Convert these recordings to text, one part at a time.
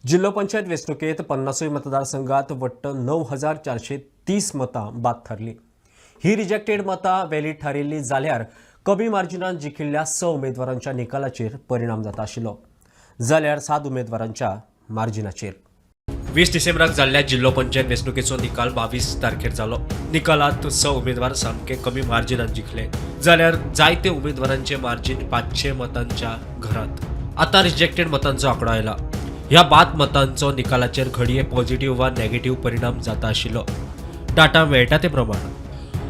जिल्हा पंचायत वेंचणुकेत 50 मतदारसंघात वट्ट 9,430 मतां बाद ठरली। ही रिजेक्टेड मतां व्हॅलीड थारिल्ली जाल्यार कमी मार्जिनान जिखिल्ल्या 6 उमेदवारांच्या निकालाचेर परिणाम जाता आशिल्लो, जाल्यार 7 उमेदवारांच्या मार्जिनाचेर। 20 डिसेंबराक जाल्ल्या जिल्हा पंचायत वेंचणुकेचो निकाल 22 तारखेर जालो। निकालात 6 उमेदवार सामके कमी मार्जिनान जिखले, जाल्यार जायते उमेदवारांचे मार्जिन 500 मतांच्या घरात। आता रिजेक्टेड मतांचो आंकडो आयला। ह्या बाद मतांचो निकालाचेर घडये पॉझिटिव्ह वा नेगेटिव्ह परिणाम जाता आशिल्लो। डाटा मेळटा ते प्रमाण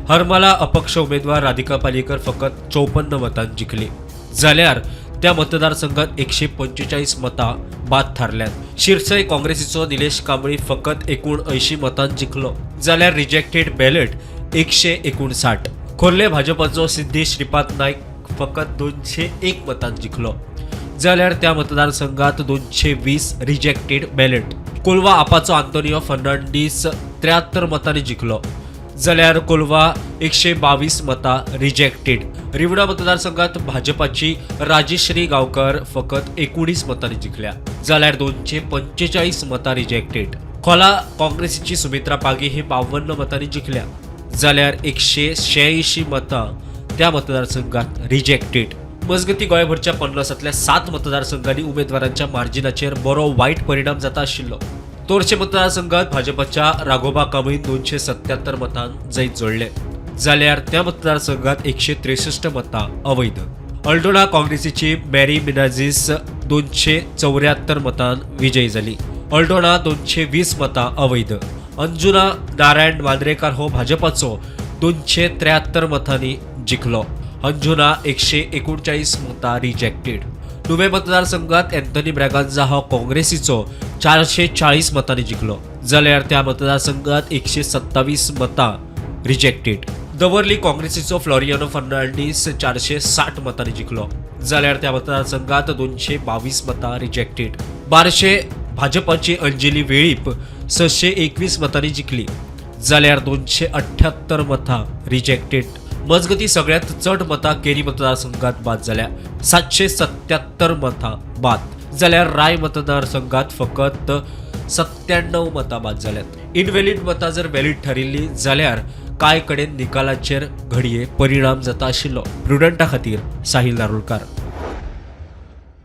हरमला अपक्ष उमेदवार राधिका पालीकर फकत 54 मतां जिखली, जाल्यार त्या मतदारसंघात 145 मतां बाद थारल्यात। शिरसय काँग्रेसीचो निलेश कांबळी फकत 79 मतां जिखलो, जाल्यार रिजेक्टेड बॅलेट 159। खोर्ले भाजपाचो सिद्धी श्रीपाद नाईक फकत 201 मतां जिखलो, जाल्यार त्या मतदारसंघात 220 रिजेक्टेड बॅलेट। कोलवा आपाचो आंतोनियो फर्नांडीस 73 मतांनी जिखलो, जाल्यार कोलवा 122 मतां रिजेक्टेड। रिवणा मतदारसंघात भाजपाची राजश्री गांवकर फकत 19 मतांनी जिखल्या, जाल्यार 245 मतां रिजेक्टेड। खोला काँग्रेसीची सुमित्रा पागी ही 52 मतांनी जिखल्या, जाल्यार 186 मतां त्या मतदारसंघात रिजेक्टेड। मजगती गोंयभरच्या 50तल्या 7 मतदारसंघांनी उमेदवारांच्या मार्जिनाचेर बरो वायट परिणाम जाता आशिल्लो। तोरचे मतदारसंघात भाजपाच्या राघोबा कामईन 277 मतां जैत जोडले, जाल्यार त्या मतदारसंघात 163 मतां अवैध। अल्टोना काँग्रेसीची मॅरी मिनाझीस 274 मतां विजयी जाली, अल्टोना 220 मतां अवैध। अंजुना नारायण मांद्रेकार हो भाजपाचो 273 मतांनी जिखलो, अंजुना 139 मतां रिजेक्टेड। नुवे मतदारसंघात एंथनी ब्रॅगांझा हो काँग्रेसीचो 440 मतांनी जिखलो, जाल्यार त्या मतदारसंघात 127 मतां रिजेक्टेड। दवर्ली काँग्रेसीचो फ्लोरियानो फर्नांडीस 460 मतांनी जिखलो, जाल्यार त्या मतदारसंघात 222 मतां रिजेक्टेड। बार्शे भाजपाची अंजली वेळीप 621 मतांनी जिखली, जाल्यार 278 मतां रिजेक्टेड। मजगती सगळ्यात चड मतां केरी मतदारसंघात बाद जाल्या, 777 मतां बाद, जाल्यार राय मतदारसंघात फकत 97 मतां बाद जाल्यात। इनव्हॅलिड मतां जर व्हॅलीड ठरिल्ली जाल्यार कांय कडेन निकालाचेर घडये परिणाम जाता आशिल्लो। प्रुडंटा खातीर साहिल नारोलकार।